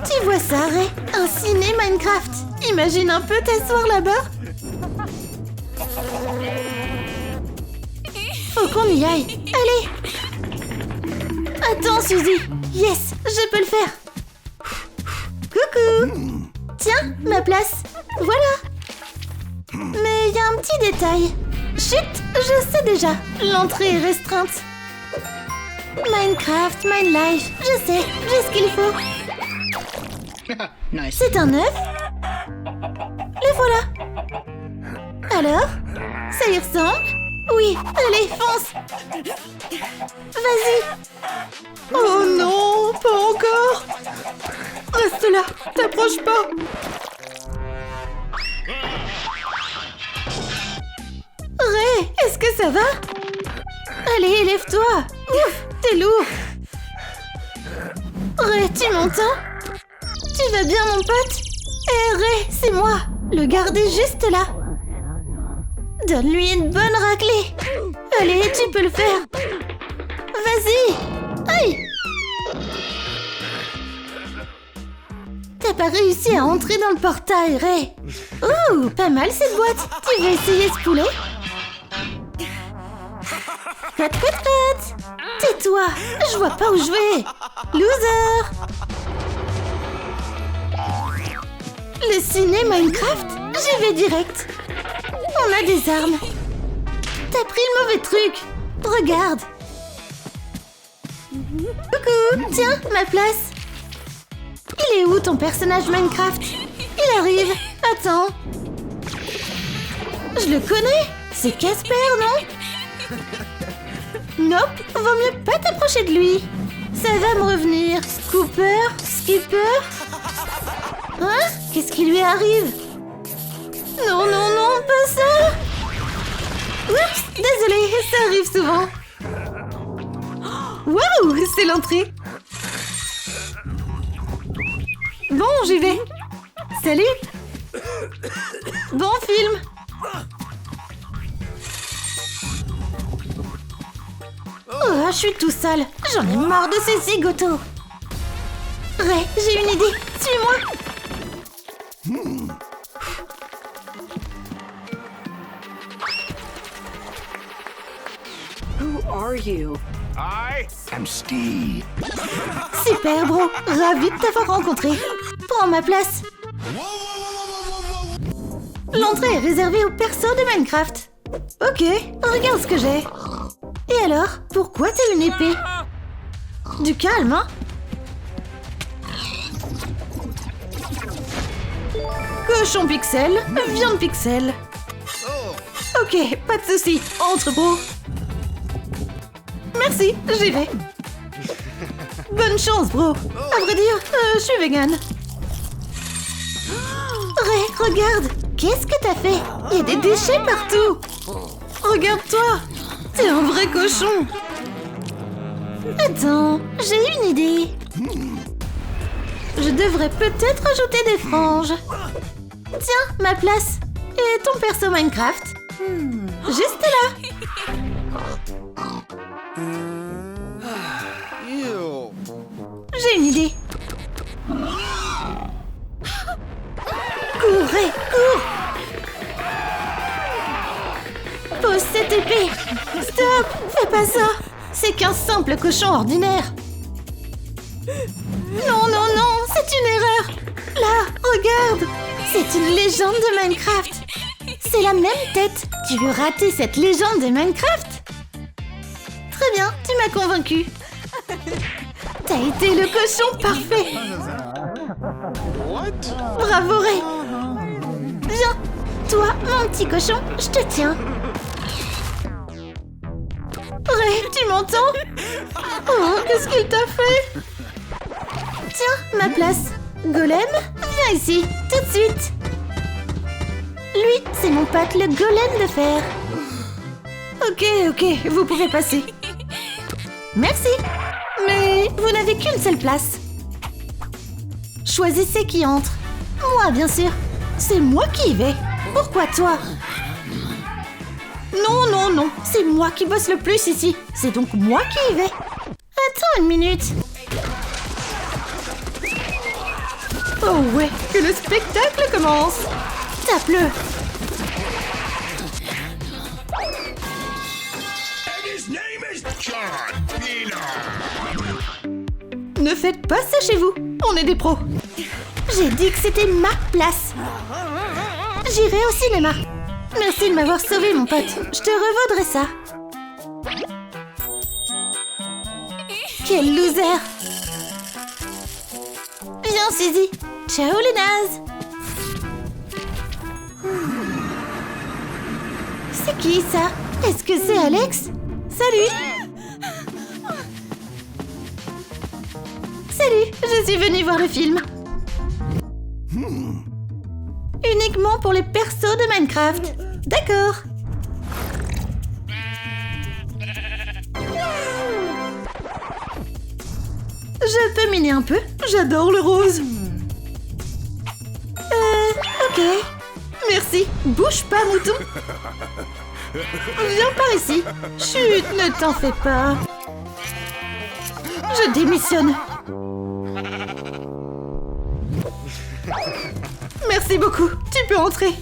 Tu vois ça, Ray? Un ciné Minecraft. Imagine un peu t'asseoir là-bas. Faut qu'on y aille. Allez. Attends, Suzy. Yes, je peux le faire. Coucou. Tiens, ma place. Voilà. Mais il y a un petit détail. Chut, je sais déjà. L'entrée est restreinte. Minecraft, Minelife, je sais, j'ai ce qu'il faut. Nice. C'est un œuf? Le voilà. Alors? Ça y ressemble? Oui, allez, fonce. Vas-y. Oh non, pas encore. Reste là, t'approches pas. Ray, est-ce que ça va? Allez, lève-toi. Ouf, t'es lourd. Ray, tu m'entends? Tu vas bien, mon pote? Eh, Ray, c'est moi. Le garde est juste là. Donne-lui une bonne raclée. Allez, tu peux le faire. Vas-y. Aïe. T'as pas réussi à entrer dans le portail, Ray. Ouh, pas mal cette boîte. Tu veux essayer ce poulet? Cote, cote, cote. Tais-toi, je vois pas où je vais. Loser. Le ciné Minecraft? J'y vais direct. On a des armes. T'as pris le mauvais truc. Regarde. Coucou, tiens, ma place. Il est où ton personnage Minecraft? Il arrive. Attends. Je le connais. C'est Casper, non? Nope, vaut mieux pas t'approcher de lui. Ça va me revenir. Cooper, Skipper. Hein? Qu'est-ce qui lui arrive? Non, non, non, pas ça. Oups, désolée, ça arrive souvent. Waouh, c'est l'entrée. Bon, j'y vais. Salut. Bon film. Oh, je suis tout sale. J'en ai marre de ces zigotos. Ray, j'ai une idée. Suis-moi. Who are you? I am Steve. Super, bro. Ravi de t'avoir rencontré. Prends ma place. L'entrée est réservée aux persos de Minecraft. Ok, regarde ce que j'ai. Et alors, pourquoi t'as une épée? Du calme, hein? Cochon pixel, viande pixel. Ok, pas de soucis. Entre, bro. Merci, j'y vais. Bonne chance, bro. À vrai dire, je suis vegan. Ray, regarde. Qu'est-ce que t'as fait? Il y a des déchets partout. Regarde-toi. T'es un vrai cochon. Attends, j'ai une idée. Je devrais peut-être ajouter des franges. Tiens, ma place. Et ton perso Minecraft? Juste là. J'ai une idée. Courez, cours. Pose cette épée. Stop, fais pas ça. C'est qu'un simple cochon ordinaire. Non, non, non, c'est une erreur. Là, regarde. C'est une légende de Minecraft. C'est la même tête. Tu veux rater cette légende de Minecraft? Très bien, tu m'as convaincu. T'as été le cochon parfait. Bravo, Ray. Viens, toi, mon petit cochon, je te tiens. Ray, tu m'entends? Oh, qu'est-ce qu'il t'a fait? Tiens, ma place. Golem, viens ici, tout de suite. Lui, c'est mon pote, le golem de fer. Ok, vous pouvez passer. Merci. Mais vous n'avez qu'une seule place. Choisissez qui entre. Moi, bien sûr. C'est moi qui y vais. Pourquoi toi? Non, non, non. C'est moi qui bosse le plus ici. C'est donc moi qui y vais. Attends une minute. Oh ouais, que le spectacle commence. Tape-le. And his name is John Cena. Ne faites pas ça chez vous. On est des pros. J'ai dit que c'était ma place. J'irai au cinéma. Merci de m'avoir sauvé, mon pote. Je te revaudrai ça. Quel loser. Viens, Suzy. Ciao, les nazes. C'est qui, ça? Est-ce que c'est Alex? Salut. Salut, je suis venue voir le film. Uniquement pour les persos de Minecraft. D'accord. Je peux miner un peu. J'adore le rose. Ok. Merci. Bouge pas, mouton. Viens par ici. Chut, ne t'en fais pas. Je démissionne. Merci beaucoup. Tu peux entrer.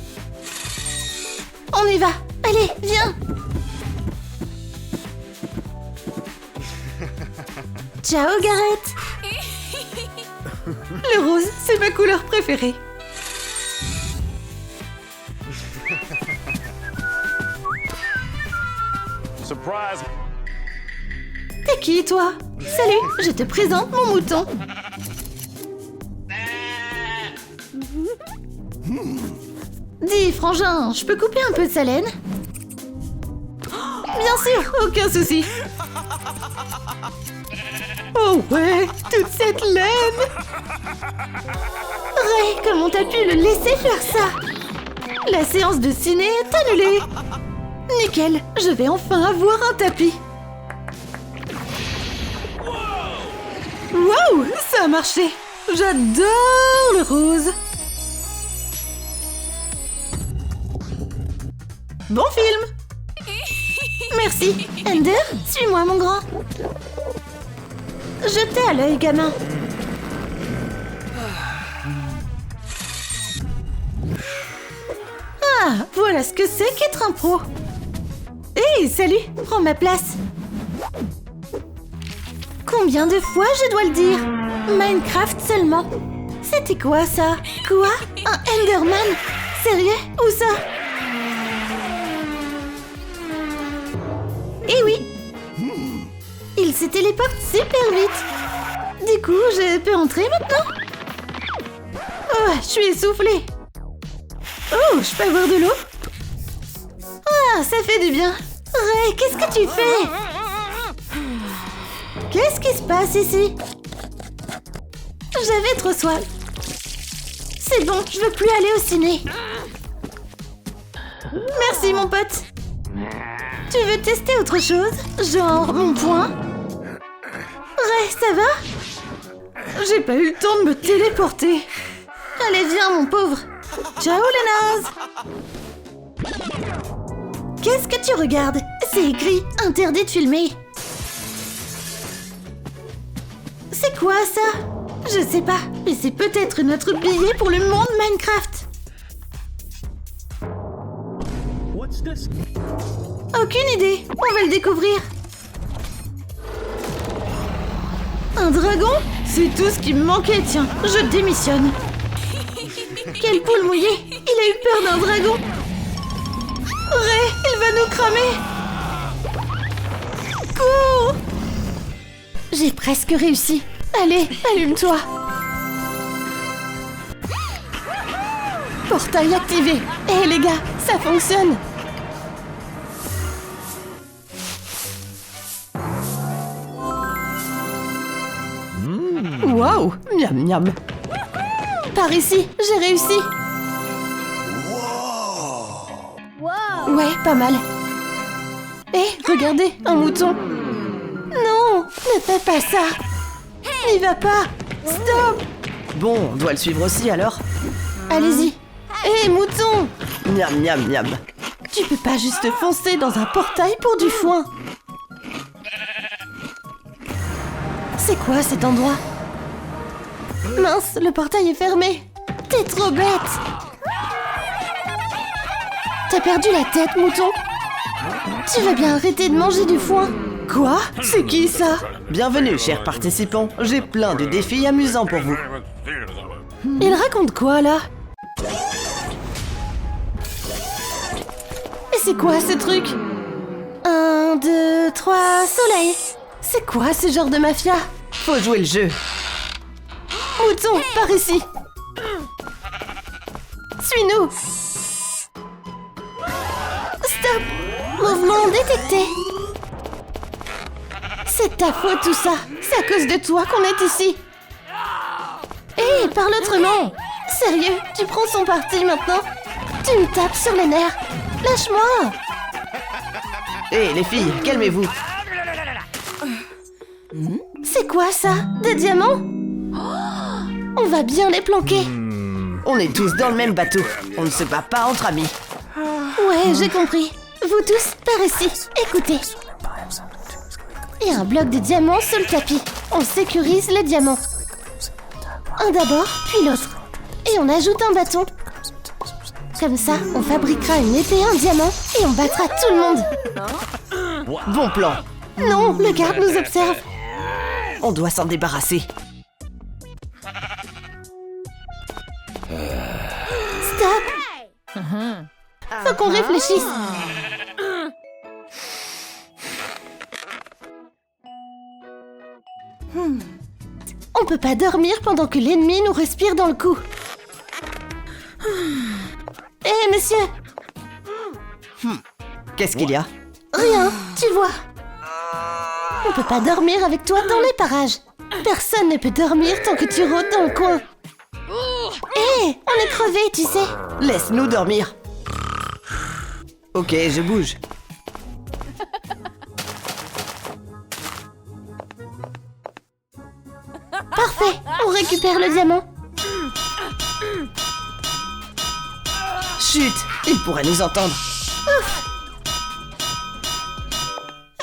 On y va. Allez, viens. Ciao, Gareth. Le rose, c'est ma couleur préférée. Surprise. T'es qui, toi? Salut, je te présente mon mouton. Dis, frangin, je peux couper un peu de sa laine? Bien sûr, aucun souci. Oh ouais, toute cette laine! Ray, comment t'as pu le laisser faire ça? La séance de ciné est annulée. Nickel, je vais enfin avoir un tapis. Wow, ça a marché. J'adore le rose. Bon film. Merci. Ender, suis-moi, mon grand. Jetez à l'œil, gamin. Ah, voilà ce que c'est qu'être un pro. Hé, salut, prends ma place. Combien de fois je dois le dire? Minecraft seulement. C'était quoi ça? Quoi? Un Enderman? Sérieux? Où ça? Eh oui. Il se téléporte super vite. Du coup, je peux entrer maintenant? Oh, je suis essoufflée. Oh, je peux avoir de l'eau? Ah, ça fait du bien. Ray, qu'est-ce que tu fais? Qu'est-ce qui se passe ici? J'avais trop soif. C'est bon, je veux plus aller au ciné. Merci, mon pote. Tu veux tester autre chose? Genre mon poing? Ray, ça va? J'ai pas eu le temps de me téléporter. Allez, viens, mon pauvre. Ciao, les nazes. Qu'est-ce que tu regardes? C'est écrit « Interdit de filmer ». C'est quoi, ça? Je sais pas, mais c'est peut-être notre billet pour le monde Minecraft. Aucune idée, on va le découvrir. Un dragon? C'est tout ce qui me manquait, tiens, je démissionne. Quelle poule mouillée! Il a eu peur d'un dragon! Ray, il va nous cramer! Cours! J'ai presque réussi. Allez, allume-toi! Portail activé! Hé les gars, ça fonctionne! Waouh! Miam miam! Par ici, j'ai réussi! Ouais, pas mal. Hé, regardez, un mouton! Non, ne fais pas ça! N'y va pas! Stop! Bon, on doit le suivre aussi alors. Allez-y! Hé, mouton! Miam miam miam. Tu peux pas juste foncer dans un portail pour du foin! C'est quoi cet endroit? Mince, le portail est fermé. T'es trop bête. T'as perdu la tête, mouton. Tu vas bien arrêter de manger du foin. Quoi? C'est qui ça? Bienvenue, chers participants. J'ai plein de défis amusants pour vous. Il raconte quoi, là? Et c'est quoi, ce truc? 1, 2, 3, soleil. C'est quoi, ce genre de mafia? Faut jouer le jeu. Mouton, par ici. Suis-nous. Stop. Mouvement détecté. C'est ta faute tout ça. C'est à cause de toi qu'on est ici. Hé, parle autrement. Sérieux, tu prends son parti maintenant? Tu me tapes sur les nerfs. Lâche-moi. Hé, les filles, calmez-vous. C'est quoi ça? Des diamants? On va bien les planquer. On est tous dans le même bateau. On ne se bat pas entre amis. Ouais, j'ai compris. Vous tous, par ici, écoutez. Il y a un bloc de diamants sur le tapis. On sécurise les diamants. Un d'abord, puis l'autre. Et on ajoute un bâton. Comme ça, on fabriquera une épée en diamant et on battra tout le monde. Bon plan. Non, le garde nous observe. On doit s'en débarrasser. Stop. Faut qu'on réfléchisse. On peut pas dormir pendant que l'ennemi nous respire dans le cou. Hé, monsieur. Qu'est-ce qu'il y a? Rien, tu vois. On peut pas dormir avec toi dans les parages. Personne ne peut dormir tant que tu rôdes dans le coin. Hé, on est crevés, tu sais. Laisse-nous dormir. Ok, je bouge. Parfait, on récupère le diamant. Chut, il pourrait nous entendre.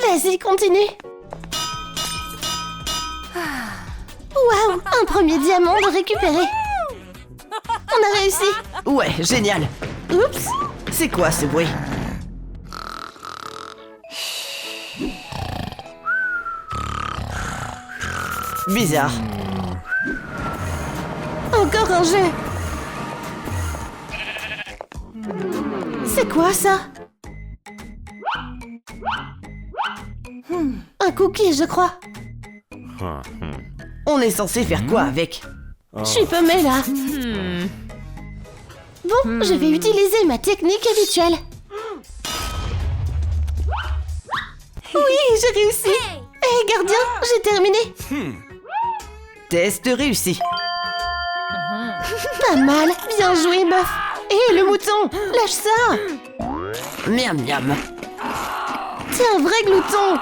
Vas-y, continue. Waouh, un premier diamant de récupérer. On a réussi. Ouais, génial. Oups. C'est quoi ce bruit? Bizarre. Encore un jeu. C'est quoi ça? Un cookie, je crois. On est censé faire quoi avec? Je suis paumée là. Bon, je vais utiliser ma technique habituelle. Oui, j'ai réussi. Hé, gardien, j'ai terminé. Test réussi. Pas mal, bien joué, meuf. Hé, le mouton, lâche ça. Miam miam. T'es un vrai glouton.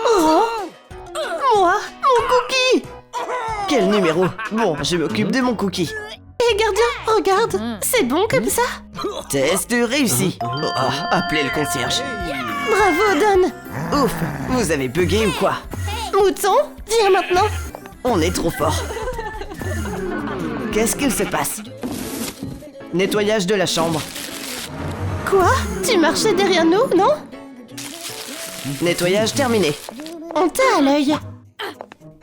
Oh, moi, mon cookie. Quel numéro? Bon, je m'occupe de mon cookie. Hé, gardien, regarde, c'est bon comme ça. Test réussi. Oh, appelez le concierge. Bravo, Don. Ouf, vous avez bugué ou quoi? Mouton, viens maintenant. On est trop fort. Qu'est-ce qu'il se passe? Nettoyage de la chambre. Quoi? Tu marchais derrière nous, non? Nettoyage terminé. On t'a à l'œil.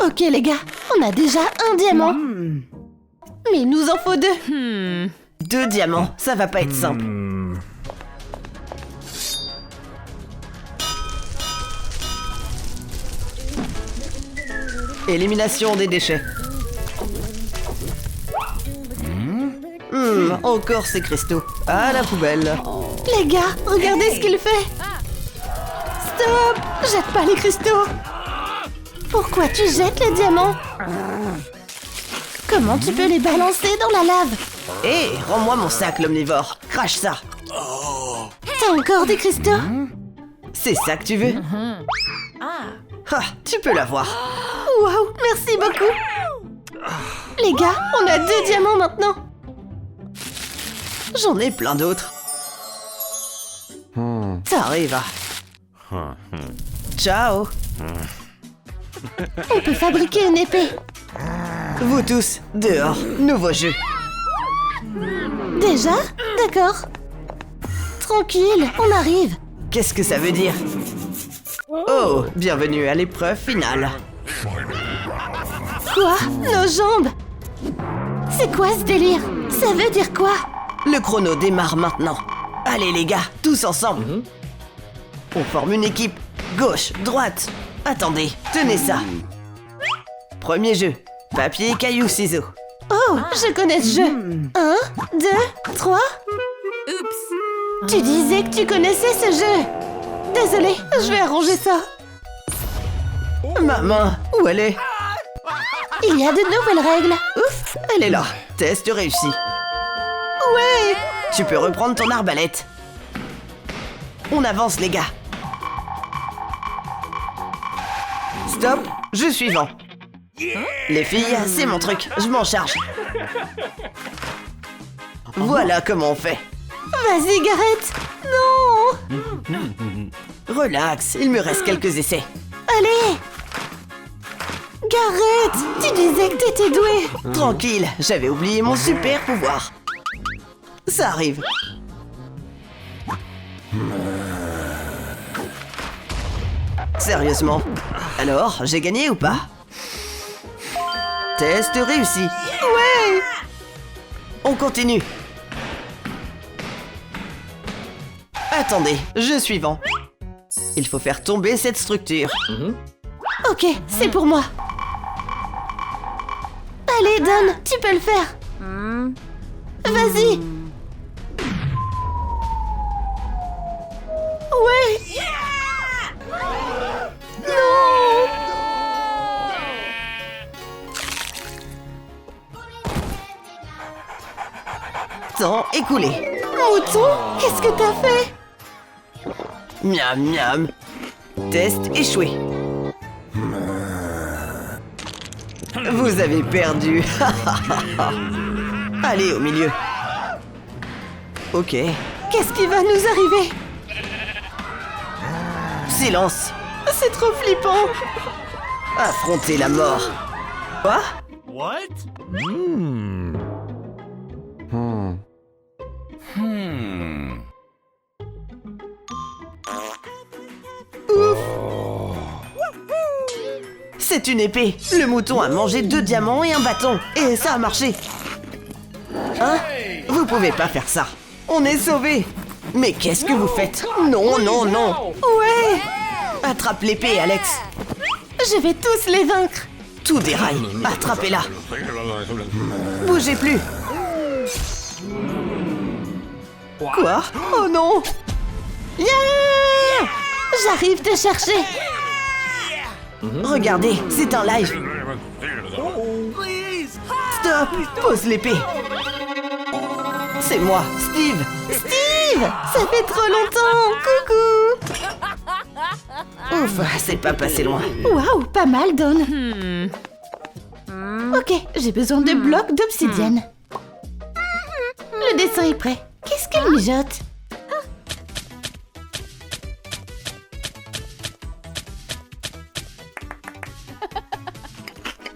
Ok les gars, on a déjà un diamant. Mais il nous en faut deux. 2 diamants, ça va pas être simple. Élimination des déchets. Encore ces cristaux. À la poubelle. Les gars, regardez ce qu'il fait. Stop! Jette pas les cristaux. Pourquoi tu jettes les diamants? Comment tu peux les balancer dans la lave? Hé, rends-moi mon sac, l'omnivore. Crache ça. T'as encore des cristaux? C'est ça que tu veux? Ah, tu peux l'avoir. Waouh, merci beaucoup. Les gars, on a 2 diamants maintenant. J'en ai plein d'autres. Ça arrive. Ciao. On peut fabriquer une épée. Vous tous, dehors. Nouveau jeu. Déjà? D'accord. Tranquille, on arrive. Qu'est-ce que ça veut dire? Oh, bienvenue à l'épreuve finale. Quoi? Nos jambes? C'est quoi ce délire? Ça veut dire quoi? Le chrono démarre maintenant. Allez les gars, tous ensemble. On forme une équipe. Gauche, droite. Attendez, tenez ça. Premier jeu. Papier, caillou, ciseaux. Oh, je connais ce jeu. 1, 2, 3. Oups. Tu disais que tu connaissais ce jeu. Désolée, je vais arranger ça. Ma main, où elle est? Il y a de nouvelles règles. Ouf, elle est là. Test réussi. Ouais. Tu peux reprendre ton arbalète. On avance les gars. Stop, jeu suivant. Les filles, c'est mon truc, je m'en charge. Voilà comment on fait. Vas-y, Gareth. Non. Relax, il me reste quelques essais. Allez. Gareth, tu disais que t'étais doué. Tranquille, j'avais oublié mon super pouvoir. Ça arrive. Sérieusement? Alors, j'ai gagné ou pas? Test réussi. Ouais. On continue. Attendez, jeu suivant. Il faut faire tomber cette structure. Ok, c'est pour moi. Allez, Don, tu peux le faire. Vas-y. Ouais. Non. Temps écoulé. Mouton, qu'est-ce que t'as fait? Miam miam. Test échoué. Vous avez perdu. Allez, au milieu. Ok. Qu'est-ce qui va nous arriver? Silence. C'est trop flippant. Affrontez la mort. Quoi? C'est une épée. Le mouton a mangé 2 diamants et un bâton. Et ça a marché. Hein? Vous pouvez pas faire ça. On est sauvés. Mais qu'est-ce que vous faites? Non, non, non. Ouais. Attrape l'épée, Alex. Je vais tous les vaincre. Tout déraille. Attrapez-la. Bougez plus. Quoi? Oh non. Yeah. J'arrive te chercher. Regardez, c'est un live. Stop. Pose l'épée. C'est moi, Steve. Steve, ça fait trop longtemps. Coucou. Ouf, c'est pas passé loin. Waouh, pas mal, Don. Ok, j'ai besoin de blocs d'obsidienne. Le dessin est prêt. Qu'est-ce qu'elle mijote?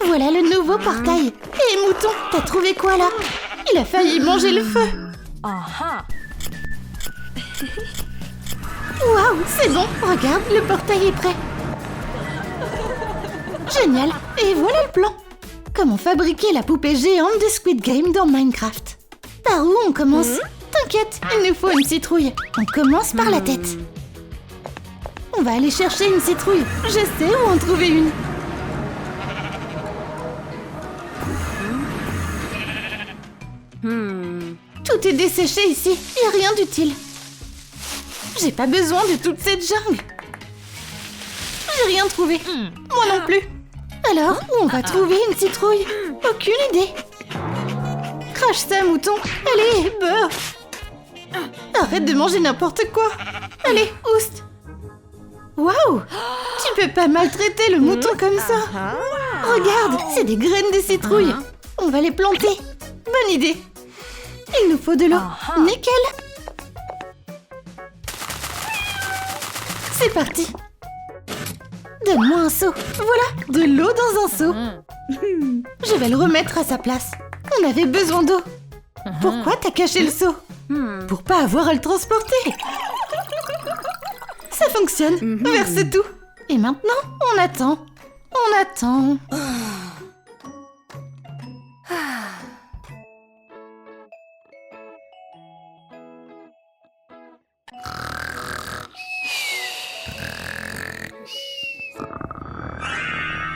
Voilà le nouveau portail. Hé, mouton, t'as trouvé quoi là? Il a failli manger le feu. Waouh, c'est bon. Regarde, le portail est prêt. Génial. Et voilà le plan. Comment fabriquer la poupée géante de Squid Game dans Minecraft? Par où on commence? T'inquiète, il nous faut une citrouille. On commence par la tête. On va aller chercher une citrouille. Je sais où en trouver une. Tout est desséché ici. Il n'y a rien d'utile. J'ai pas besoin de toute cette jungle. J'ai rien trouvé. Moi non plus. Alors, où on va trouver une citrouille? Aucune idée. Crache ça, mouton. Allez, beurre. Arrête de manger n'importe quoi. Allez, oust. Waouh. Tu peux pas maltraiter le mouton comme ça. Regarde, c'est des graines de citrouille. On va les planter. Bonne idée. Il nous faut de l'eau. Nickel. C'est parti. Donne-moi un seau. Voilà, de l'eau dans un seau. Je vais le remettre à sa place. On avait besoin d'eau. Pourquoi t'as caché le seau? Pour pas avoir à le transporter. Ça fonctionne. Verse tout. Et maintenant, on attend. On attend.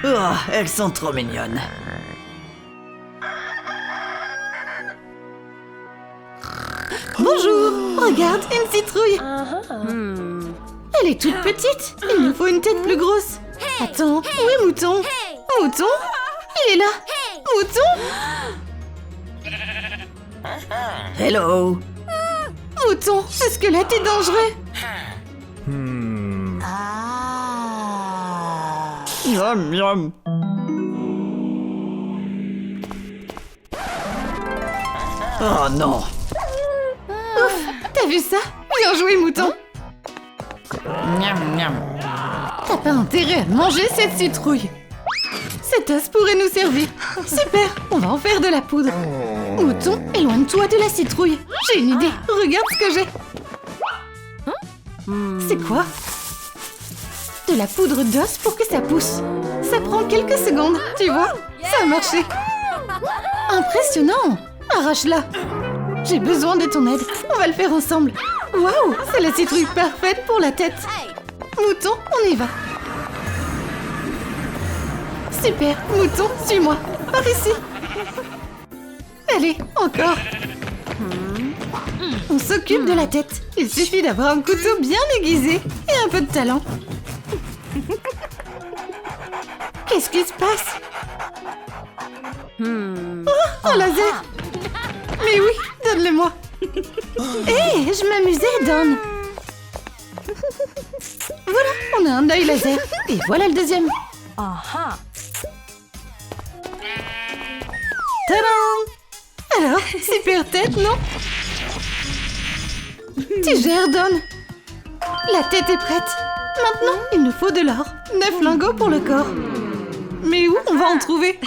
Oh, elles sont trop mignonnes. Bonjour. Regarde, une citrouille. Elle est toute petite. Il nous faut une tête plus grosse. Attends, où est Mouton? Mouton? Il est là. Mouton? Hello. Mouton, ce squelette est dangereux. Miam, miam. Oh non. T'as vu ça? Bien joué, Mouton. T'as pas intérêt à manger cette citrouille. Cet os pourrait nous servir. Super, on va en faire de la poudre. Mouton, éloigne-toi de la citrouille. J'ai une idée, regarde ce que j'ai. C'est quoi? De la poudre d'os pour que ça pousse. Ça prend quelques secondes, tu vois? Ça a marché. Impressionnant. Arrache-la. J'ai besoin de ton aide. On va le faire ensemble. Waouh, c'est la citrouille parfaite pour la tête. Mouton, on y va. Super, Mouton, suis-moi. Par ici. Allez, encore. On s'occupe de la tête. Il suffit d'avoir un couteau bien aiguisé et un peu de talent. Qu'est-ce qui se passe? Oh, un laser. Mais oui, donne-le-moi. Hé, je m'amusais, Don. Voilà, on a un œil laser. Et voilà le deuxième. Tadam! Alors, super tête, non? Tu gères, Don. La tête est prête. Maintenant, il nous faut de l'or. 9 lingots pour le corps. Mais où on va en trouver?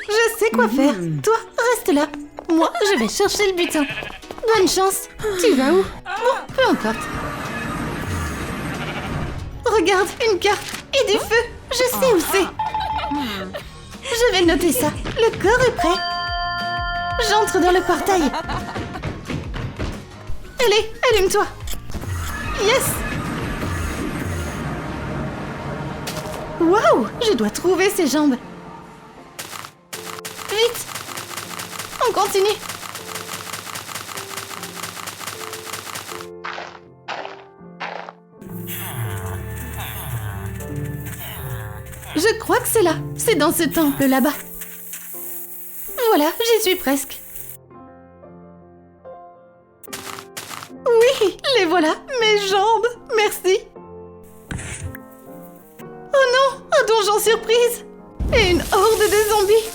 Je sais quoi faire. Toi, reste là. Moi, je vais chercher le butin. Bonne chance. Tu vas où? Bon, peu importe. Regarde, une carte et du feu. Je sais où c'est. Je vais noter ça. Le corps est prêt. J'entre dans le portail. Allez, allume-toi. Yes! Waouh! Je dois trouver ses jambes. Vite! On continue. Je crois que c'est là. C'est dans ce temple là-bas. Voilà, j'y suis presque. Oui, les voilà, mes jambes. Merci. Oh non, un donjon surprise. Et une horde de zombies.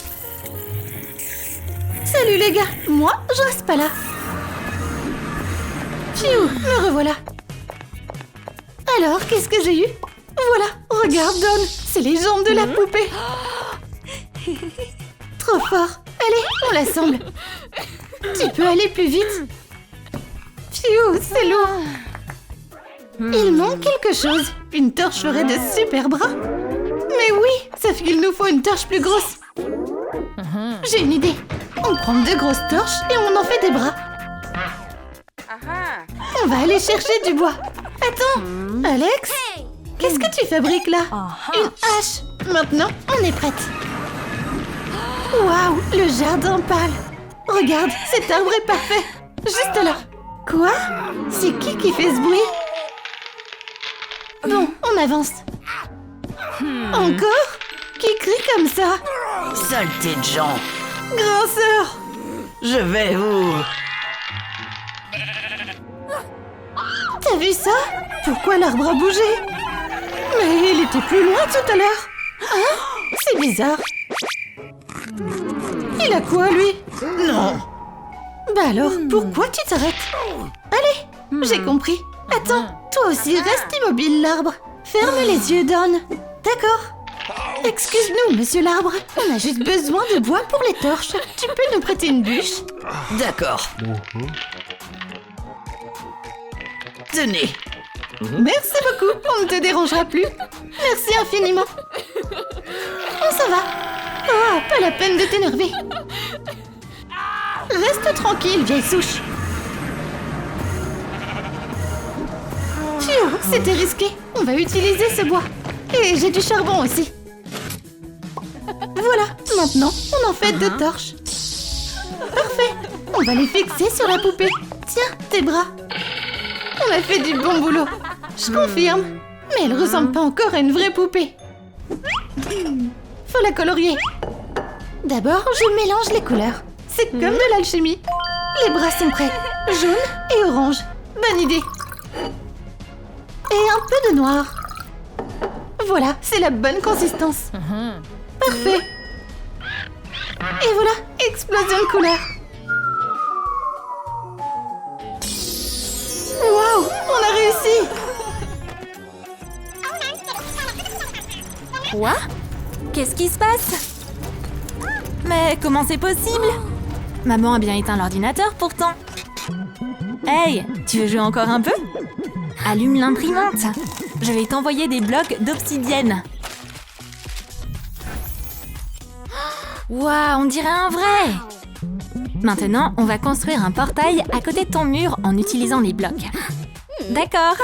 Salut les gars, moi, je reste pas là. Pfiou, me revoilà. Alors, qu'est-ce que j'ai eu? Voilà, regarde, Don, c'est les jambes de la poupée. Trop fort. Allez, on l'assemble. Tu peux aller plus vite? Pfiou, c'est lourd. Il manque quelque chose. Une torche ferait de super bras. Mais oui, sauf qu'il nous faut une torche plus grosse. J'ai une idée. On prend 2 grosses torches et on en fait des bras. On va aller chercher du bois. Attends, Alex, qu'est-ce que tu fabriques là? Une hache. Maintenant, on est prête. Waouh, le jardin pâle. Regarde, cet arbre est parfait. Juste là. Quoi? C'est qui fait ce bruit? Bon, on avance. Encore? Qui crie comme ça? Saleté de gens. Grinceur! Je vais vous... T'as vu ça? Pourquoi l'arbre a bougé? Mais il était plus loin tout à l'heure. Hein? C'est bizarre. Il a quoi, lui? Non. Bah alors, pourquoi tu t'arrêtes? Allez, j'ai compris. Attends, toi aussi, reste immobile, l'arbre. Ferme les yeux, Don. D'accord. Excuse-nous, monsieur l'arbre. On a juste besoin de bois pour les torches. Tu peux nous prêter une bûche? D'accord. Tenez. Merci beaucoup, on ne te dérangera plus. Merci infiniment. Oh, ça va. Oh, pas la peine de t'énerver. Reste tranquille, vieille souche. Phew, c'était risqué. On va utiliser ce bois. Et j'ai du charbon aussi. Voilà, maintenant, on en fait 2 torches. Parfait. On va les fixer sur la poupée. Tiens, tes bras. On a fait du bon boulot. Je confirme. Mais elle ressemble pas encore à une vraie poupée. Faut la colorier. D'abord, je mélange les couleurs. C'est comme de l'alchimie. Les bras sont prêts. Jaune et orange. Bonne idée. Et un peu de noir. Voilà, c'est la bonne consistance. Parfait. Et voilà, explosion de couleurs. Waouh, on a réussi. Quoi? Qu'est-ce qui se passe? Mais comment c'est possible? Maman a bien éteint l'ordinateur pourtant. Hey, tu veux jouer encore un peu? Allume l'imprimante. Je vais t'envoyer des blocs d'obsidienne. Waouh, on dirait un vrai! Maintenant, on va construire un portail à côté de ton mur en utilisant les blocs. D'accord.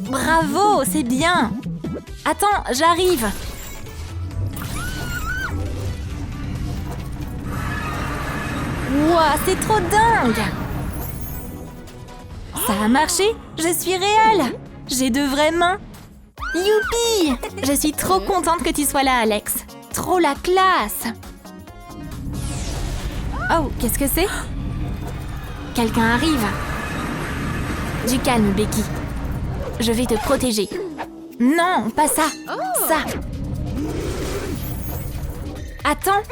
Bravo, c'est bien. Attends, j'arrive. Wouah, c'est trop dingue. Ça a marché, je suis réelle. J'ai de vraies mains. Youpi! Je suis trop contente que tu sois là, Alex. Trop la classe. Oh, qu'est-ce que c'est? Quelqu'un arrive. Du calme, Becky. Je vais te protéger. Non, pas ça. Ça. Attends,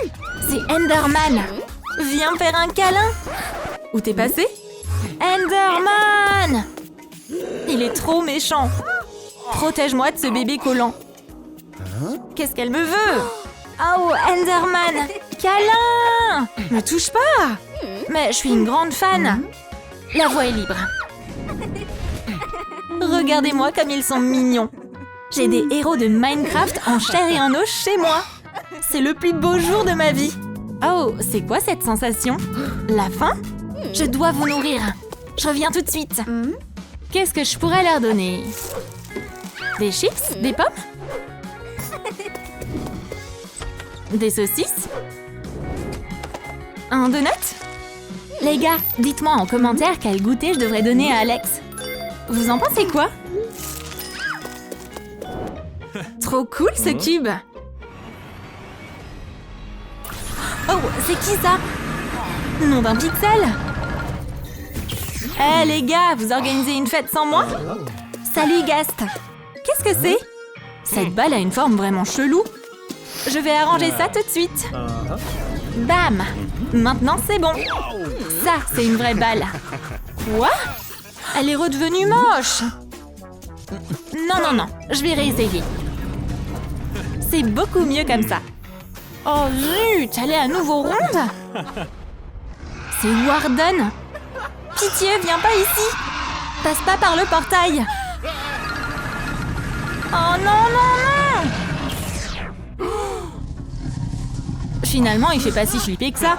c'est Enderman. Viens faire un câlin. Où t'es passé? Enderman! Il est trop méchant. Protège-moi de ce bébé collant. Qu'est-ce qu'elle me veut? Oh, Enderman! Câlin! Me touche pas! Mais je suis une grande fan. La voie est libre. Regardez-moi comme ils sont mignons. J'ai des héros de Minecraft en chair et en os chez moi. C'est le plus beau jour de ma vie. Oh, c'est quoi cette sensation? La faim? Je dois vous nourrir. Je reviens tout de suite. Qu'est-ce que je pourrais leur donner? Des chips? Des pommes? Des saucisses? Un donut? Les gars, dites-moi en commentaire quel goûter je devrais donner à Alex. Vous en pensez quoi? Trop cool ce cube! Oh, c'est qui ça? Nom d'un pixel? Eh les gars, vous organisez une fête sans moi? Salut Gast! Qu'est-ce que c'est? Cette balle a une forme vraiment chelou. Je vais arranger ça tout de suite. Bam! Maintenant c'est bon. Ça, c'est une vraie balle. Quoi? Elle est redevenue moche. Non, je vais réessayer. C'est beaucoup mieux comme ça. Oh zut, elle est à nouveau ronde. C'est Warden. Pitié, viens pas ici. Passe pas par le portail. Oh non. Finalement, il fait pas si flippé que ça.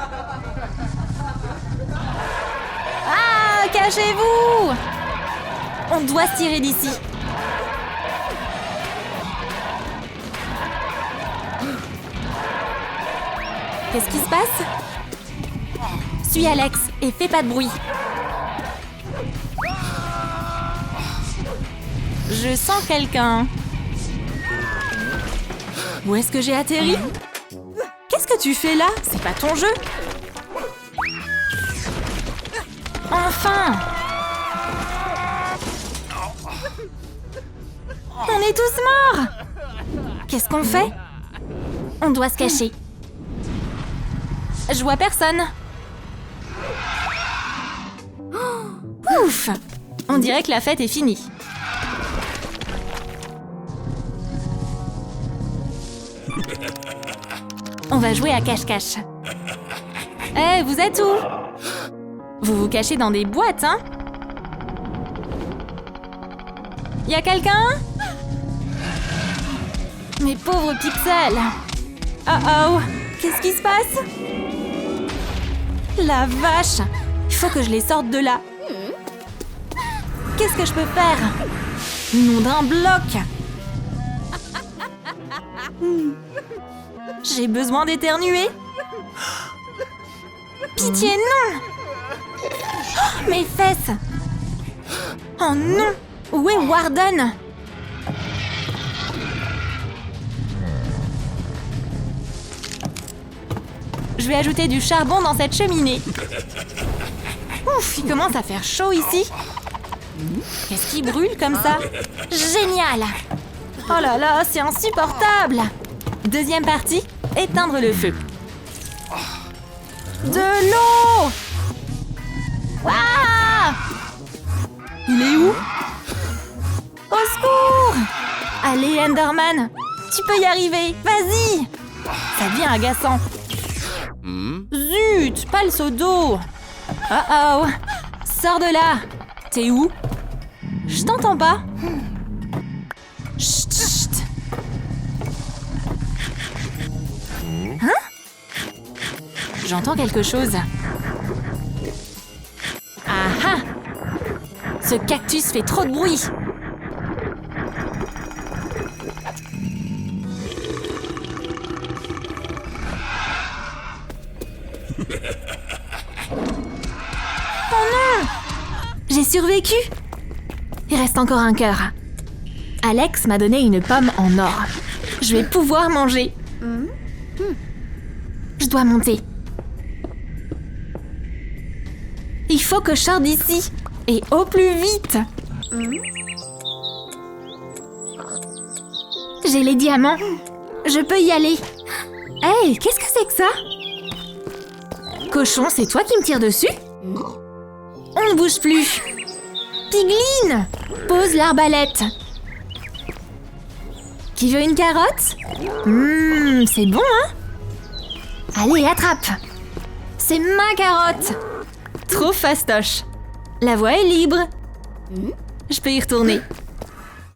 Ah, cachez-vous! On doit se tirer d'ici. Qu'est-ce qui se passe? Suis Alex et fais pas de bruit. Je sens quelqu'un. Où est-ce que j'ai atterri? Qu'est-ce que tu fais là? C'est pas ton jeu. Enfin! On est tous morts! Qu'est-ce qu'on fait? On doit se cacher. Je vois personne. Ouf! On dirait que la fête est finie. On va jouer à cache-cache. Eh, vous êtes où? Vous vous cachez dans des boîtes, hein? Y a quelqu'un? Mes pauvres pixels! Oh! Qu'est-ce qui se passe? La vache! Il faut que je les sorte de là. Qu'est-ce que je peux faire? Nom d'un bloc! J'ai besoin d'éternuer. Pitié, non! Oh, mes fesses! Oh non! Où est Warden? Je vais ajouter du charbon dans cette cheminée. Ouf, il commence à faire chaud ici. Qu'est-ce qui brûle comme ça? Génial! Oh là là, c'est insupportable! Deuxième partie, éteindre le feu. De l'eau! Ah! Il est où? Au secours! Allez, Enderman, tu peux y arriver, vas-y! Ça devient agaçant. Zut, pas le seau d'eau! Oh! Sors de là! T'es où? Je t'entends pas. Chut, chut. Hein? J'entends quelque chose. Ah! Ce cactus fait trop de bruit. Oh non! J'ai survécu! Il reste encore un cœur. Alex m'a donné une pomme en or. Je vais pouvoir manger. Je dois monter. Il faut que je sorte d'ici. Et au plus vite. J'ai les diamants. Je peux y aller. Hey, qu'est-ce que c'est que ça? Cochon, c'est toi qui me tires dessus? On ne bouge plus. Pigline, pose l'arbalète. Qui veut une carotte? C'est bon, hein? Allez, attrape. C'est ma carotte. Trop fastoche. La voie est libre. Je peux y retourner.